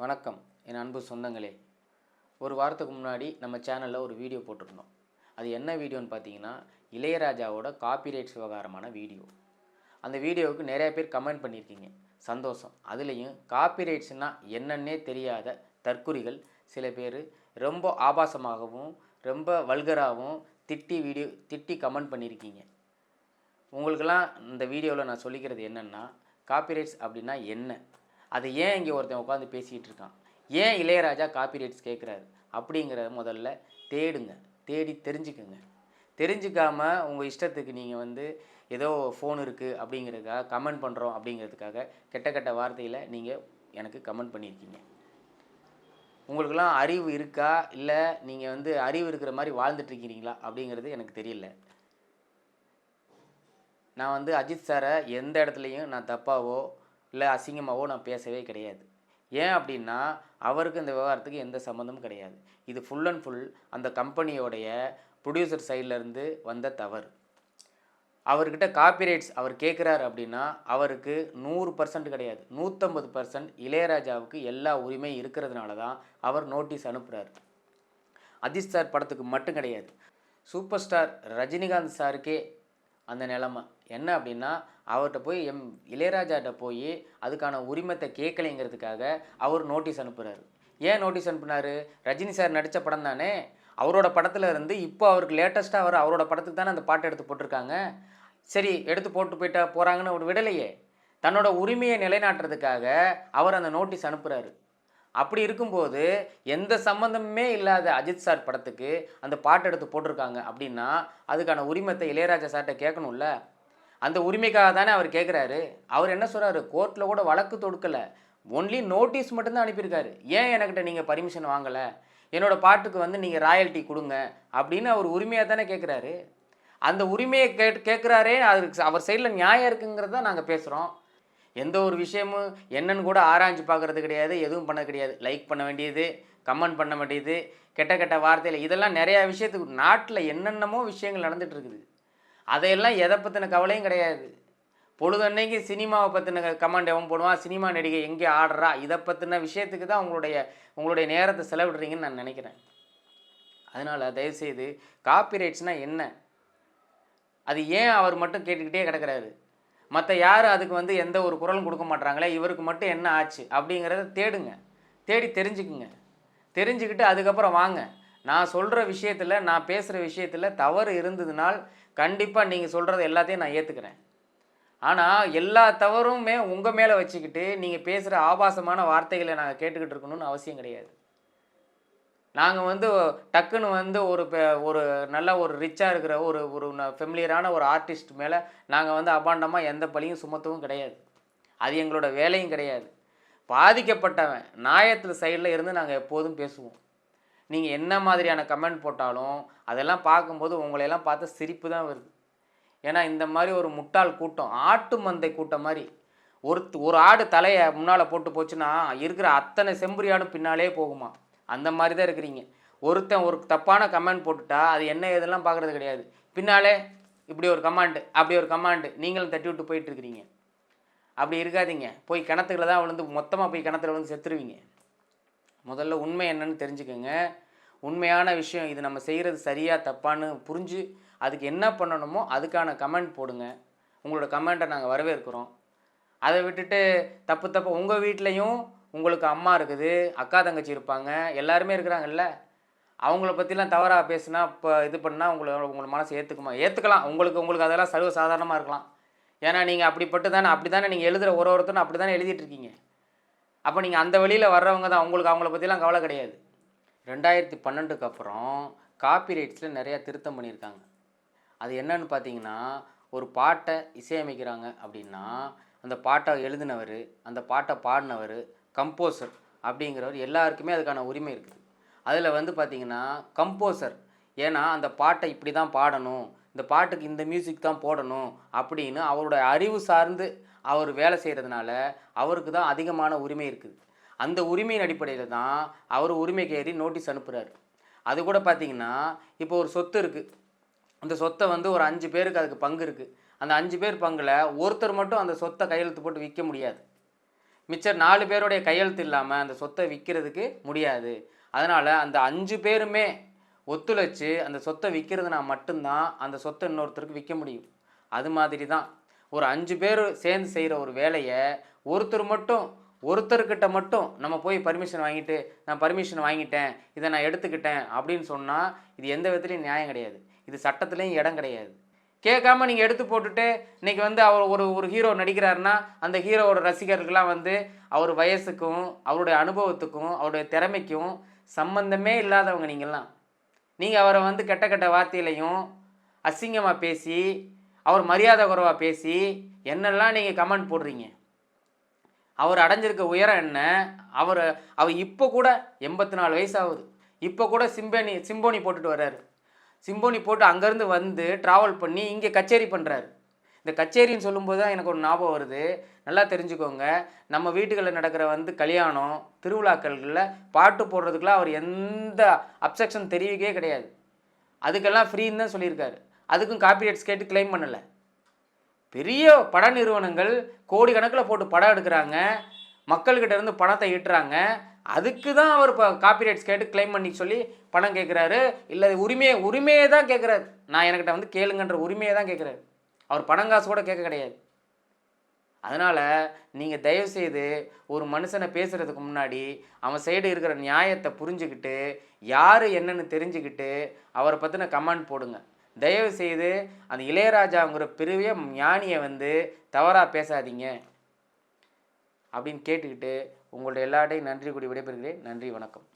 வணக்கம் என் அன்பு சொந்தங்களே. ஒரு வாரத்துக்கு முன்னாடி நம்ம சேனலில் ஒரு வீடியோ போட்டிருந்தோம். அது என்ன வீடியோன்னு பார்த்தீங்கன்னா, இளையராஜாவோட காப்பிரைட்ஸ் விவகாரமான வீடியோ. அந்த வீடியோவுக்கு நிறைய பேர் கமெண்ட் பண்ணியிருக்கீங்க, சந்தோஷம். அதுலேயும் காப்பிரைட்ஸ்னால் என்னன்னே தெரியாத தற்குறிகள் சில பேர் ரொம்ப ஆபாசமாகவும் ரொம்ப வல்கராகவும் திட்டி கமெண்ட் பண்ணியிருக்கீங்க. உங்களுக்கெல்லாம் இந்த வீடியோவில் நான் சொல்லிக்கிறது என்னென்னா, காப்பிரைட்ஸ் அப்படின்னா என்ன, அதை ஏன் இங்கே ஒருத்தன் உட்காந்து பேசிக்கிட்டு இருக்கான், ஏன் இளையராஜா காப்பிரைட்ஸ் கேட்குறாரு அப்படிங்கிறத முதல்ல தேடி தெரிஞ்சுக்குங்க. தெரிஞ்சுக்காமல் உங்கள் இஷ்டத்துக்கு நீங்கள் ஏதோ ஃபோன் இருக்குது அப்படிங்கிறதுக்காக கமெண்ட் பண்ணுறோம் அப்படிங்கிறதுக்காக கெட்ட வார்த்தையில் நீங்கள் எனக்கு கமெண்ட் பண்ணியிருக்கீங்க. உங்களுக்கெல்லாம் அறிவு இருக்கா, இல்லை நீங்கள் அறிவு இருக்கிற மாதிரி வாழ்ந்துட்டுருக்கிறீங்களா அப்படிங்கிறது எனக்கு தெரியல. நான் அஜித் சாரை எந்த இடத்துலையும் நான் தப்பாவோ இல்லை அசிங்கமாகவோ நான் பேசவே கிடையாது. ஏன் அப்படின்னா, அவருக்கு இந்த விவகாரத்துக்கு எந்த சம்மந்தமும் கிடையாது. இது ஃபுல் அண்ட் ஃபுல் அந்த கம்பெனியோடைய ப்ரொடியூசர் சைட்லேருந்து வந்த தவறு. அவர்கிட்ட காப்பிரைட்ஸ் அவர் கேட்குறாரு அப்படின்னா, அவருக்கு 100% கிடையாது, 150% இளையராஜாவுக்கு எல்லா உரிமை இருக்கிறதுனால தான் அவர் நோட்டீஸ் அனுப்புகிறார். அஜித் சார் படத்துக்கு மட்டும் கிடையாது, சூப்பர் ஸ்டார் ரஜினிகாந்த் சாருக்கே அந்த நிலமை என்ன அப்படின்னா, அவர்கிட்ட போய் இளையராஜாட்ட போய் அதுக்கான உரிமத்தை கேட்கலைங்கிறதுக்காக அவர் நோட்டீஸ் அனுப்புகிறாரு. ஏன் நோட்டீஸ் அனுப்புனார்? ரஜினி சார் நடித்த படம் தானே, அவரோட படத்தில் இருந்து இப்போ அவருக்கு லேட்டஸ்ட்டாக அவரோட படத்துக்கு தானே அந்த பாட்டை எடுத்து போட்டிருக்காங்க. சரி, எடுத்து போட்டு போகிறாங்கன்னு ஒரு விடலையே, தன்னோட உரிமையை நிலைநாட்டுறதுக்காக அவர் அந்த நோட்டீஸ் அனுப்புகிறாரு. அப்படி இருக்கும்போது எந்த சம்மந்தமே இல்லாத அஜித் சார் படத்துக்கு அந்த பாட்டு எடுத்து போட்டிருக்காங்க அப்படின்னா, அதுக்கான உரிமத்தை இளையராஜா சார்கிட்ட கேட்கணும்ல. அந்த உரிமைக்காக தானே அவர் கேட்குறாரு. அவர் என்ன சொல்கிறாரு, கோர்ட்டில் கூட வழக்கு தொடுக்கலை, ஒன்லி நோட்டீஸ் மட்டும்தான் அனுப்பியிருக்காரு. ஏன் என்கிட்ட நீங்கள் பர்மிஷன் வாங்கலை, என்னோடய பாட்டுக்கு நீங்கள் ராயல்ட்டி கொடுங்க அப்படின்னு அவர் உரிமையாக தானே கேட்குறாரு. அந்த உரிமையை கேட்குறாரே, அதுக்கு அவர் சைடில் நியாயம் இருக்குங்கிறது தான் நாங்கள் பேசுகிறோம். எந்த ஒரு விஷயமும் என்னன்னு கூட ஆராய்ச்சி பார்க்குறது கிடையாது, எதுவும் பண்ண கிடையாது. லைக் பண்ண வேண்டியது, கமெண்ட் பண்ண வேண்டியது, கெட்ட வார்த்தையில், இதெல்லாம் நிறையா விஷயத்துக்கு நாட்டில் என்னென்னமோ விஷயங்கள் நடந்துகிட்டு இருக்குது. அதையெல்லாம் எதை பற்றின கவலையும் கிடையாது. பொழுதன்னைக்கு சினிமாவை பற்றின கமெண்ட் எவன் போடுவான், சினிமா நடிகை எங்கே ஆடுறா, இதை பற்றின விஷயத்துக்கு தான் உங்களுடைய நேரத்தை செலவிடுறீங்கன்னு நான் நினைக்கிறேன். அதனால் தயவுசெய்து காப்பிரைட்ஸ்னால் என்ன, அது ஏன் அவர் மட்டும் கேட்டுக்கிட்டே கிடக்கிறாரு, மற்ற யாரும் அதுக்கு எந்த ஒரு குரலும் கொடுக்க மாட்டாங்களே, இவருக்கு மட்டும் என்ன ஆச்சு அப்படிங்கிறத தேடி தெரிஞ்சுக்குங்க. தெரிஞ்சுக்கிட்டு அதுக்கப்புறம் வாங்க. நான் சொல்கிற விஷயத்தில், நான் பேசுகிற விஷயத்தில் தவறு இருந்ததுனால் கண்டிப்பாக நீங்கள் சொல்கிறது எல்லாத்தையும் நான் ஏற்றுக்கிறேன். ஆனால் எல்லா தவறுமே உங்கள் மேலே வச்சுக்கிட்டு நீங்கள் பேசுகிற ஆபாசமான வார்த்தைகளை நாங்கள் கேட்டுக்கிட்டு இருக்கணும்னு அவசியம் கிடையாது. நாங்கள் டக்குன்னு ஒரு நல்ல ஒரு ரிச்சாக இருக்கிற ஒரு ஃபெமிலியரான ஒரு ஆர்டிஸ்ட் மேலே நாங்கள் அபாண்டமாக எந்த பழியும் சுமத்தவும் கிடையாது. அது எங்களோட வேலையும் கிடையாது. பாதிக்கப்பட்டவன் நியாயத்தில் சைடில் இருந்து நாங்கள் எப்போதும் பேசுவோம். நீங்கள் என்ன மாதிரியான கமெண்ட் போட்டாலும் அதெல்லாம் பார்க்கும்போது உங்களையெல்லாம் பார்த்து சிரிப்பு தான் வருது. ஏன்னா இந்த மாதிரி ஒரு முட்டாள் கூட்டம், ஆட்டு மந்தை கூட்டம் மாதிரி, ஒரு ஆடு தலையை முன்னால் போட்டு போச்சுன்னா இருக்கிற அத்தனை செம்புரி ஆடும் பின்னாலே போகுமா, அந்த மாதிரி தான் இருக்கிறீங்க. ஒருத்தன் ஒரு தப்பான கமெண்ட் போட்டுட்டா அது என்ன இதெல்லாம் பார்க்குறது கிடையாது. பின்னாலே இப்படி ஒரு கமாண்டு, அப்படி ஒரு கமாண்டு, நீங்களும் தட்டி விட்டு போயிட்டுருக்கிறீங்க. அப்படி இருக்காதீங்க. போய் கிணத்துக்களை தான் மொத்தமாக போய் கிணத்துல செத்துருவீங்க. முதல்ல உண்மை என்னன்னு தெரிஞ்சுக்கோங்க. உண்மையான விஷயம், இது நம்ம செய்கிறது சரியா தப்பான்னு புரிஞ்சு அதுக்கு என்ன பண்ணணுமோ அதுக்கான கமெண்ட் போடுங்க. உங்களோட கமெண்ட்டை நாங்கள் வரவேற்கிறோம். அதை விட்டுட்டு தப்பு உங்கள் வீட்லேயும் உங்களுக்கு அம்மா இருக்குது, அக்கா தங்கச்சி இருப்பாங்க, எல்லாருமே இருக்கிறாங்கல்ல, அவங்கள பற்றிலாம் தவறாக பேசுனா இப்போ இது பண்ணால் உங்களை மனசு ஏற்றுக்கலாம். உங்களுக்கு அதெல்லாம் சர்வ சாதாரணமாக இருக்கலாம். ஏன்னா நீங்கள் அப்படி தானே நீங்கள் எழுதுகிற ஒருத்தரும் அப்படி தானே எழுதிட்டுருக்கீங்க. அப்போ நீங்கள் அந்த வழியில் வர்றவங்க தான், அவங்கள பற்றிலாம் கவலை கிடையாது. 2012க்கு அப்புறம் காப்பிரைட்ஸில் நிறையா திருத்தம் பண்ணியிருக்காங்க. அது என்னன்னு பார்த்தீங்கன்னா, ஒரு பாட்டை இசையமைக்கிறாங்க அப்படின்னா அந்த பாட்டை எழுதினவர், அந்த பாட்டை பாடினவர், கம்போசர் அப்படிங்கிறவர் எல்லாருக்குமே அதுக்கான உரிமை இருக்குது. அதில் பார்த்தீங்கன்னா கம்போசர், ஏன்னா அந்த பாட்டை இப்படி தான் பாடணும், இந்த பாட்டுக்கு இந்த மியூசிக் தான் போடணும் அப்படின்னு அவரோட அறிவு சார்ந்து அவர் வேலை செய்கிறதுனால அவருக்கு தான் அதிகமான உரிமை இருக்குது. அந்த உரிமையின் அடிப்படையில் தான் அவர் உரிமைக்கு ஏறி நோட்டீஸ் அனுப்புகிறார். அது கூட பார்த்திங்கன்னா, இப்போ ஒரு சொத்து இருக்குது, அந்த சொத்தை ஒரு 5 பேருக்கு அதுக்கு பங்கு இருக்குது. அந்த 5 பேர் பங்கில் ஒருத்தர் மட்டும் அந்த சொத்தை கையெழுத்து போட்டு விற்க முடியாது. மிச்சம் 4 பேருடைய கையெழுத்து இல்லாமல் அந்த சொத்தை விற்கிறதுக்கு முடியாது. அதனால் அந்த 5 பேருமே ஒத்துழைச்சு அந்த சொத்தை விற்கிறதுனா மட்டும்தான் அந்த சொத்தை இன்னொருத்தருக்கு விற்க முடியும். அது மாதிரி தான் ஒரு 5 பேர் சேர்ந்து செய்கிற ஒரு வேலையை ஒருத்தர்கிட்ட மட்டும் நம்ம போய் பர்மிஷன் வாங்கிட்டு, நான் பர்மிஷன் வாங்கிட்டேன், இதை நான் எடுத்துக்கிட்டேன் அப்படின்னு சொன்னால் இது எந்த விதத்துலையும் நியாயம் கிடையாது. இது சட்டத்துலேயும் இடம் கிடையாது. கேட்காம நீங்கள் எடுத்து போட்டுட்டு இன்றைக்கி வந்து அவர் ஒரு ஹீரோ நடிக்கிறாருன்னா அந்த ஹீரோவோட ரசிகர்கள்லாம் வந்து அவர் வயசுக்கும் அவருடைய அனுபவத்துக்கும் அவருடைய திறமைக்கும் சம்பந்தமே இல்லாதவங்க நீங்கள்லாம். நீங்கள் அவரை வந்து கெட்ட கெட்ட வார்த்தையிலையும் அசிங்கமாக பேசி அவர் மரியாதை குறைவாக பேசி என்னெல்லாம் நீங்கள் கமெண்ட் போடுறீங்க. அவர் அடைஞ்சிருக்க உயரம் என்ன? அவர் இப்போ கூட 84 வயசு ஆகுது. இப்போ கூட சிம்போனி போட்டுட்டு வர்றாரு. சிம்போனி போட்டு அங்கேருந்து வந்து ட்ராவல் பண்ணி இங்கே கச்சேரி பண்ணுறாரு. இந்த கச்சேரின்னு சொல்லும்போது தான் எனக்கு ஒரு ஞாபகம் வருது. நல்லா தெரிஞ்சுக்கோங்க, நம்ம வீட்டுகளில் நடக்கிற வந்து கல்யாணம் திருவிழாக்களில் பாட்டு போடுறதுக்குலாம் அவர் எந்த அப்செக்ஷன் தெரிவிக்கவே கிடையாது. அதுக்கெல்லாம் ஃப்ரீன்னு தான் சொல்லியிருக்காரு. அதுக்கும் காப்பிரைட்ஸ் கேட்டு கிளைம் பண்ணலை. பெரிய பட நிறுவனங்கள் கோடிக்கணக்கில் போட்டு படம் எடுக்கிறாங்க, மக்கள்கிட்ட இருந்து பணத்தை ஈட்டுறாங்க. அதுக்கு தான் அவர் இப்போ காப்பிரைட்ஸ் கேட்டு கிளைம் பண்ணி சொல்லி பணம் கேட்குறாரு. இல்லை உரிமையை தான் கேட்குறாரு. நான் என்கிட்ட வந்து கேளுங்கன்ற உரிமையை தான் கேட்குறாரு. அவர் பணங்காசு கூட கேட்க கிடையாது. அதனால் நீங்கள் தயவுசெய்து ஒரு மனுஷனை பேசுகிறதுக்கு முன்னாடி அவன் சைடு இருக்கிற நியாயத்தை புரிஞ்சுக்கிட்டு யார் என்னன்னு தெரிஞ்சுக்கிட்டு அவரை பற்றின கமெண்ட் போடுங்க. தயவு செய்து அந்த இளையராஜாங்கிற பெரிய ஞானியை வந்து தவறாக பேசாதீங்க அப்படின்னு கேட்டுக்கிட்டு உங்கள்ட்ட எல்லார்ட்டையும் நன்றி கூடி விடைபெறுகிறேன். நன்றி, வணக்கம்.